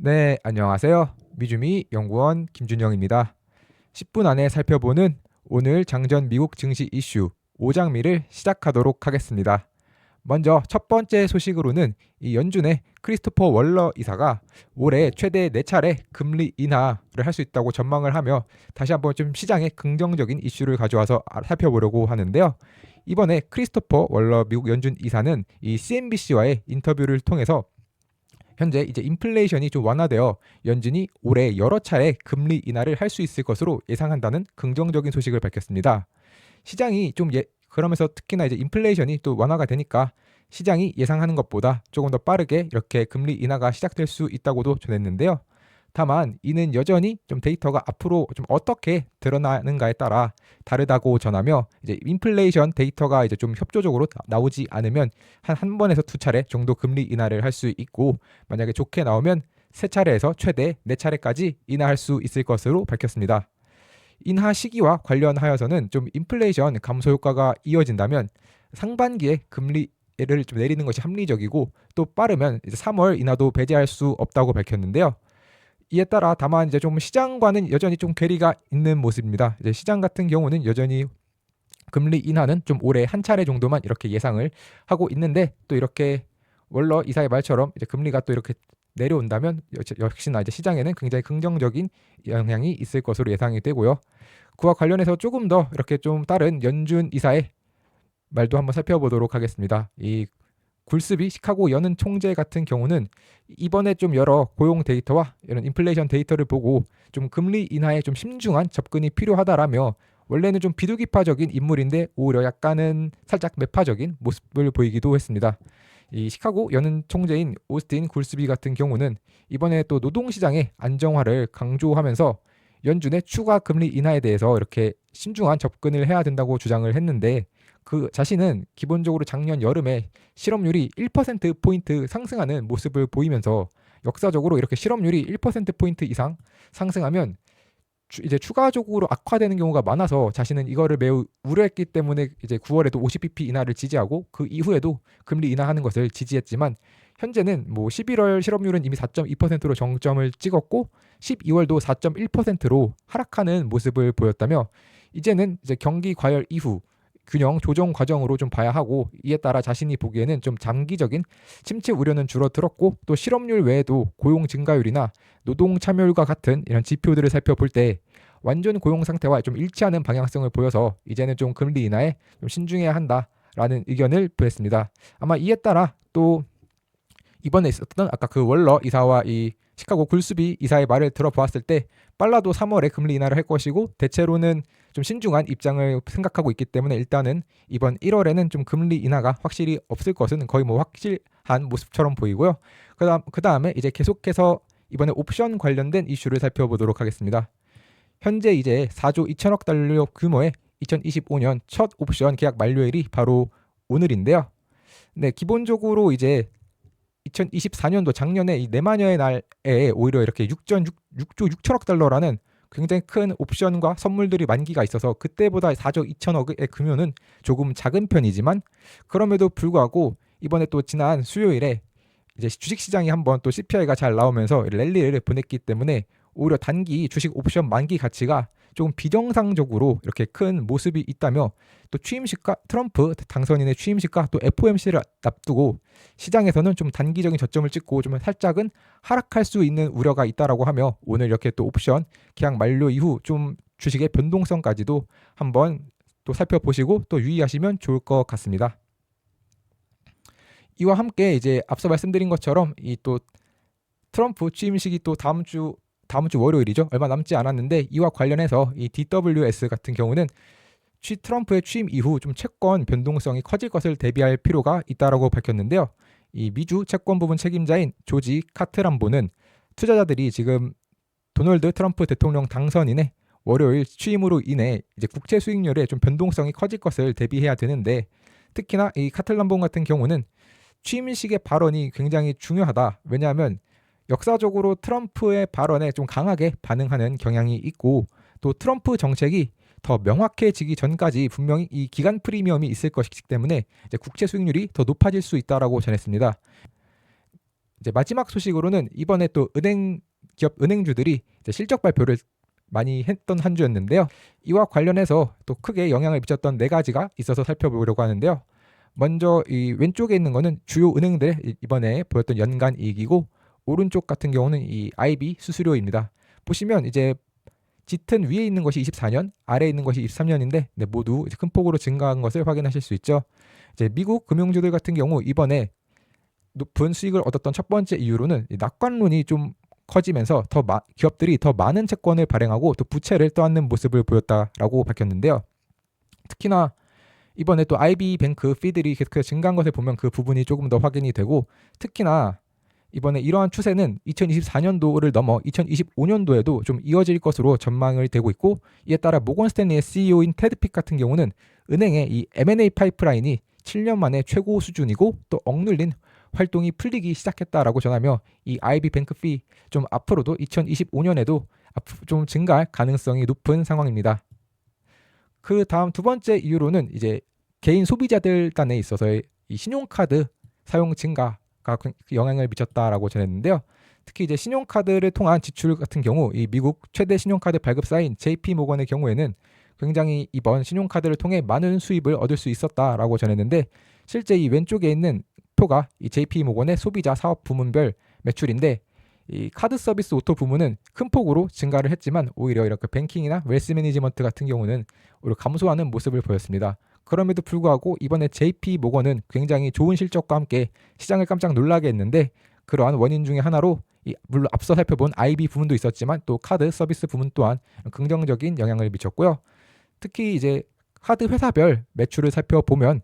네, 안녕하세요. 미주미 연구원 김준영입니다. 10분 안에 살펴보는 오늘 장전 미국 증시 이슈 5장미를 시작하도록 하겠습니다. 먼저 첫 번째 소식으로는 이 연준의 크리스토퍼 월러 이사가 올해 최대 4차례 금리 인하를 할 수 있다고 전망을 하며 다시 한번 좀 시장에 긍정적인 이슈를 가져와서 살펴보려고 하는데요. 이번에 크리스토퍼 월러 미국 연준 이사는 이 CNBC와의 인터뷰를 통해서 현재 이제 인플레이션이 좀 완화되어 연준이 올해 여러 차례 금리 인하를 할 수 있을 것으로 예상한다는 긍정적인 소식을 밝혔습니다. 시장이 그러면서 특히나 이제 인플레이션이 또 완화가 되니까 시장이 예상하는 것보다 조금 더 빠르게 이렇게 금리 인하가 시작될 수 있다고도 전했는데요. 다만 이는 여전히 좀 데이터가 앞으로 좀 어떻게 드러나는가에 따라 다르다고 전하며 이제 인플레이션 데이터가 이제 좀 협조적으로 나오지 않으면 한 번에서 두 차례 정도 금리 인하를 할 수 있고, 만약에 좋게 나오면 세 차례에서 최대 네 차례까지 인하할 수 있을 것으로 밝혔습니다. 인하 시기와 관련하여서는 좀 인플레이션 감소 효과가 이어진다면 상반기에 금리를 좀 내리는 것이 합리적이고, 또 빠르면 이제 3월 인하도 배제할 수 없다고 밝혔는데요. 이에 따라 다만 이제 좀 시장과는 여전히 좀 괴리가 있는 모습입니다. 이제 시장 같은 경우는 여전히 금리 인하는 좀 올해 한 차례 정도만 이렇게 예상을 하고 있는데, 또 이렇게 월러 이사의 말처럼 이제 금리가 또 이렇게 내려온다면 역시나 이제 시장에는 굉장히 긍정적인 영향이 있을 것으로 예상이 되고요. 그와 관련해서 조금 더 이렇게 좀 다른 연준 이사의 말도 한번 살펴보도록 하겠습니다. 이 굴스비 시카고 연은 총재 같은 경우는 이번에 좀 여러 고용 데이터와 이런 인플레이션 데이터를 보고 좀 금리 인하에 좀 신중한 접근이 필요하다라며, 원래는 좀 비둘기파적인 인물인데 오히려 약간은 살짝 매파적인 모습을 보이기도 했습니다. 이 시카고 연은 총재인 오스틴 굴스비 같은 경우는 이번에 또 노동시장의 안정화를 강조하면서 연준의 추가 금리 인하에 대해서 이렇게 신중한 접근을 해야 된다고 주장을 했는데, 그 자신은 기본적으로 작년 여름에 실업률이 1%포인트 상승하는 모습을 보이면서 역사적으로 이렇게 실업률이 1%포인트 이상 상승하면 이제 추가적으로 악화되는 경우가 많아서 자신은 이거를 매우 우려했기 때문에 이제 9월에도 50bp 인하를 지지하고 그 이후에도 금리 인하하는 것을 지지했지만, 현재는 뭐 11월 실업률은 이미 4.2%로 정점을 찍었고 12월도 4.1%로 하락하는 모습을 보였다며, 이제는 이제 경기 과열 이후 균형 조정 과정으로 좀 봐야 하고, 이에 따라 자신이 보기에는 좀 장기적인 침체 우려는 줄어들었고, 또 실업률 외에도 고용 증가율이나 노동 참여율과 같은 이런 지표들을 살펴볼 때 완전 고용 상태와 좀 일치하는 방향성을 보여서 이제는 좀 금리 인하에 좀 신중해야 한다라는 의견을 보였습니다. 아마 이에 따라 또 이번에 있었던 아까 그 월러 이사와 이 시카고 굴스비 이사의 말을 들어보았을 때 빨라도 3월에 금리 인하를 할 것이고, 대체로는 좀 신중한 입장을 생각하고 있기 때문에 일단은 이번 1월에는 좀 금리 인하가 확실히 없을 것은 거의 뭐 확실한 모습처럼 보이고요. 그다음에 이제 계속해서 이번에 옵션 관련된 이슈를 살펴보도록 하겠습니다. 현재 이제 4조 2천억 달러 규모의 2025년 첫 옵션 계약 만료일이 바로 오늘인데요. 네, 기본적으로 이제 2024년도 작년에 이 네마녀의 날에 오히려 이렇게 6조 6천억 달러라는 굉장히 큰 옵션과 선물들이 만기가 있어서 그때보다 4조 2천억의 규모는 조금 작은 편이지만, 그럼에도 불구하고 이번에 또 지난 수요일에 이제 주식시장이 한번 또 CPI가 잘 나오면서 랠리를 보냈기 때문에 오히려 단기 주식 옵션 만기 가치가 조금 비정상적으로 이렇게 큰 모습이 있다며, 또 취임식과 트럼프 당선인의 취임식과 또 FOMC를 앞두고 시장에서는 좀 단기적인 저점을 찍고 좀 살짝은 하락할 수 있는 우려가 있다라고 하며, 오늘 이렇게 또 옵션 계약 만료 이후 좀 주식의 변동성까지도 한번 또 살펴보시고 또 유의하시면 좋을 것 같습니다. 이와 함께 이제 앞서 말씀드린 것처럼 이 또 트럼프 취임식이 또 다음 주 월요일이죠. 얼마 남지 않았는데, 이와 관련해서 이 DWS 같은 경우는 트럼프의 취임 이후 좀 채권 변동성이 커질 것을 대비할 필요가 있다라고 밝혔는데요. 이 미주 채권 부분 책임자인 조지 카트람보는 투자자들이 지금 도널드 트럼프 대통령 당선인의 월요일 취임으로 인해 이제 국채 수익률에 좀 변동성이 커질 것을 대비해야 되는데, 특히나 이 카틀람본 같은 경우는 취임식의 발언이 굉장히 중요하다. 왜냐하면 역사적으로 트럼프의 발언에 좀 강하게 반응하는 경향이 있고, 또 트럼프 정책이 더 명확해지기 전까지 분명히 이 기간 프리미엄이 있을 것이기 때문에 이제 국채 수익률이 더 높아질 수 있다라고 전했습니다. 이제 마지막 소식으로는 이번에 또 기업 은행주들이 이제 실적 발표를 많이 했던 한 주였는데요. 이와 관련해서 또 크게 영향을 미쳤던 네 가지가 있어서 살펴보려고 하는데요. 먼저 이 왼쪽에 있는 거는 주요 은행들의 이번에 보였던 연간 이익이고, 오른쪽 같은 경우는 이 IB 수수료입니다. 보시면 이제 짙은 위에 있는 것이 24년, 아래에 있는 것이 23년인데 모두 큰 폭으로 증가한 것을 확인하실 수 있죠. 이제 미국 금융주들 같은 경우 이번에 높은 수익을 얻었던 첫 번째 이유로는 낙관론이 좀 커지면서 기업들이 더 많은 채권을 발행하고 또 부채를 떠안는 모습을 보였다라고 밝혔는데요. 특히나 이번에 또 IB 뱅크 피들이 계속해서 증가한 것을 보면 그 부분이 조금 더 확인이 되고, 특히나 이번에 이러한 추세는 2024년도를 넘어 2025년도에도 좀 이어질 것으로 전망을 되고 있고, 이에 따라 모건 스탠리의 CEO인 테드 픽 같은 경우는 은행의 이 M&A 파이프라인이 7년 만에 최고 수준이고 또 억눌린 활동이 풀리기 시작했다라고 전하며 이 IB 뱅크 피 좀 앞으로도 2025년에도 좀 증가할 가능성이 높은 상황입니다. 그 다음 두 번째 이유로는 이제 개인 소비자들 단에 있어서의 이 신용카드 사용 증가가 영향을 미쳤다라고 전했는데요. 특히 이제 신용카드를 통한 지출 같은 경우 이 미국 최대 신용카드 발급사인 JP 모건의 경우에는 굉장히 이번 신용카드를 통해 많은 수입을 얻을 수 있었다라고 전했는데, 실제 이 왼쪽에 있는 표가 이 JP 모건의 소비자 사업 부문별 매출인데, 이 카드 서비스 오토 부문은 큰 폭으로 증가를 했지만 오히려 이렇게 뱅킹이나 웰스 매니지먼트 같은 경우는 오히려 감소하는 모습을 보였습니다. 그럼에도 불구하고 이번에 JP 모건은 굉장히 좋은 실적과 함께 시장을 깜짝 놀라게 했는데, 그러한 원인 중에 하나로 물론 앞서 살펴본 IB 부문도 있었지만 또 카드 서비스 부문 또한 긍정적인 영향을 미쳤고요. 특히 이제 카드 회사별 매출을 살펴보면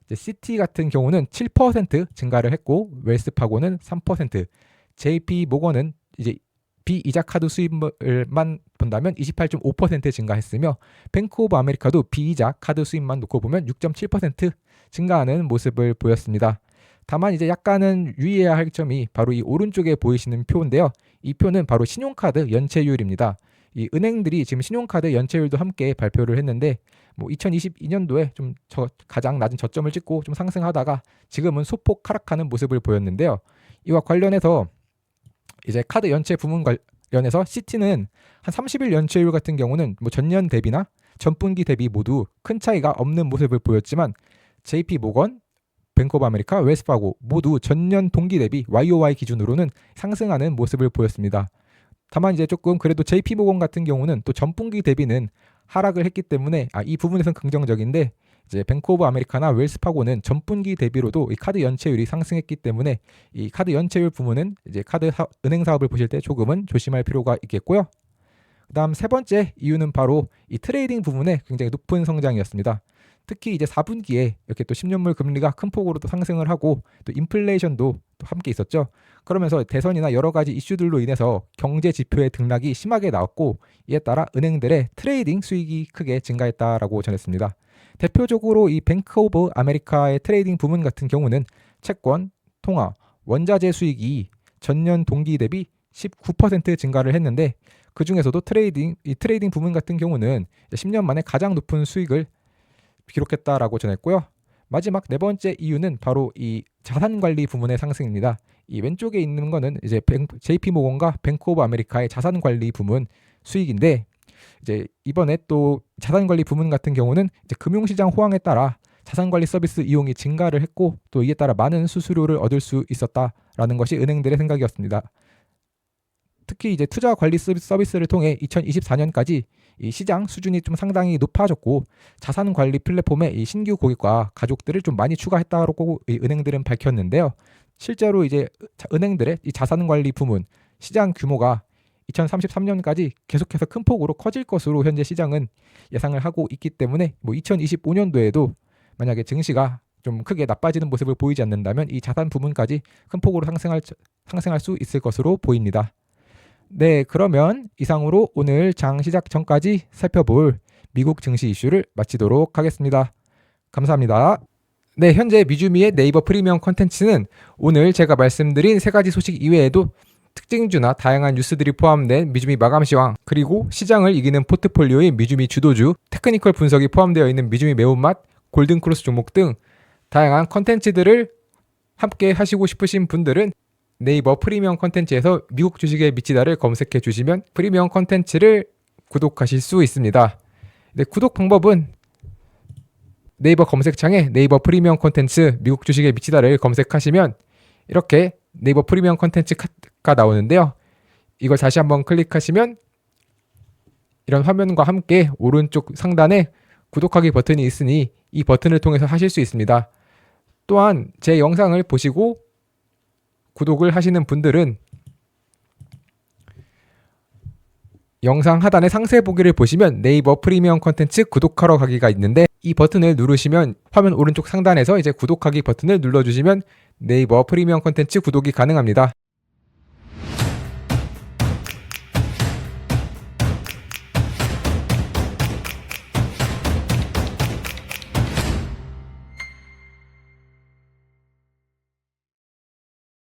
이제 시티 같은 경우는 7% 증가를 했고, 웰스파고는 3%, JP 모건은 이제 비이자 카드 수입만 본다면 28.5% 증가했으며, 뱅크 오브 아메리카도 비이자 카드 수입만 놓고 보면 6.7% 증가하는 모습을 보였습니다. 다만 이제 약간은 유의해야 할 점이 바로 이 오른쪽에 보이시는 표인데요. 이 표는 바로 신용카드 연체율입니다. 이 은행들이 지금 신용카드 연체율도 함께 발표를 했는데 2022년도에 좀 가장 낮은 저점을 찍고 좀 상승하다가 지금은 소폭 하락하는 모습을 보였는데요. 이와 관련해서 이제 카드 연체 부문 관련해서 시티는 한 30일 연체율 같은 경우는 전년 대비나 전분기 대비 모두 큰 차이가 없는 모습을 보였지만, JP 모건, 뱅크 오브 아메리카, 웰스파고 모두 전년 동기 대비 YOY 기준으로는 상승하는 모습을 보였습니다. 다만 이제 조금 그래도 JP 모건 같은 경우는 또 전분기 대비는 하락을 했기 때문에 이 부분에서는 긍정적인데, 이제 뱅크 오브 아메리카나 웰스파고는 전분기 대비로도 이 카드 연체율이 상승했기 때문에 이 카드 연체율 부문은 이제 은행 사업을 보실 때 조금은 조심할 필요가 있겠고요. 그다음 세 번째 이유는 바로 이 트레이딩 부문의 굉장히 높은 성장이었습니다. 특히 이제 4분기에 이렇게 또 10년물 금리가 큰 폭으로 또 상승을 하고 또 인플레이션도 또 함께 있었죠. 그러면서 대선이나 여러 가지 이슈들로 인해서 경제 지표의 등락이 심하게 나왔고, 이에 따라 은행들의 트레이딩 수익이 크게 증가했다라고 전했습니다. 대표적으로 이 뱅크 오브 아메리카의 트레이딩 부문 같은 경우는 채권, 통화, 원자재 수익이 전년 동기 대비 19% 증가를 했는데, 그 중에서도 이 트레이딩 부문 같은 경우는 10년 만에 가장 높은 수익을 기록했다라고 전했고요. 마지막 네 번째 이유는 바로 이 자산관리 부문의 상승입니다. 이 왼쪽에 있는 거는 이제 JP 모건과 뱅크 오브 아메리카의 자산관리 부문 수익인데, 이제 이번에 또 자산관리 부문 같은 경우는 이제 금융시장 호황에 따라 자산관리 서비스 이용이 증가를 했고, 또 이에 따라 많은 수수료를 얻을 수 있었다라는 것이 은행들의 생각이었습니다. 특히 이제 투자 관리 서비스를 통해 2024년까지 이 시장 수준이 좀 상당히 높아졌고, 자산 관리 플랫폼에 이 신규 고객과 가족들을 좀 많이 추가했다고 이 은행들은 밝혔는데요. 실제로 이제 은행들의 이 자산 관리 부문 시장 규모가 2033년까지 계속해서 큰 폭으로 커질 것으로 현재 시장은 예상을 하고 있기 때문에 2025년도에도 만약에 증시가 좀 크게 나빠지는 모습을 보이지 않는다면 이 자산 부문까지 큰 폭으로 상승할 수 있을 것으로 보입니다. 네, 그러면 이상으로 오늘 장 시작 전까지 살펴볼 미국 증시 이슈를 마치도록 하겠습니다. 감사합니다. 네, 현재 미주미의 네이버 프리미엄 콘텐츠는 오늘 제가 말씀드린 세 가지 소식 이외에도 특징주나 다양한 뉴스들이 포함된 미주미 마감시황, 그리고 시장을 이기는 포트폴리오인 미주미 주도주, 테크니컬 분석이 포함되어 있는 미주미 매운맛, 골든크로스 종목 등 다양한 콘텐츠들을 함께 하시고 싶으신 분들은 네이버 프리미엄 컨텐츠에서 미국 주식에 미치다를 검색해 주시면 프리미엄 컨텐츠를 구독하실 수 있습니다. 네, 구독 방법은 네이버 검색창에 네이버 프리미엄 컨텐츠 미국 주식에 미치다를 검색하시면 이렇게 네이버 프리미엄 컨텐츠가 나오는데요. 이걸 다시 한번 클릭하시면 이런 화면과 함께 오른쪽 상단에 구독하기 버튼이 있으니 이 버튼을 통해서 하실 수 있습니다. 또한 제 영상을 보시고 구독을 하시는 분들은 영상 하단의 상세 보기를 보시면 네이버 프리미엄 컨텐츠 구독하러 가기가 있는데 이 버튼을 누르시면 화면 오른쪽 상단에서 이제 구독하기 버튼을 눌러주시면 네이버 프리미엄 컨텐츠 구독이 가능합니다.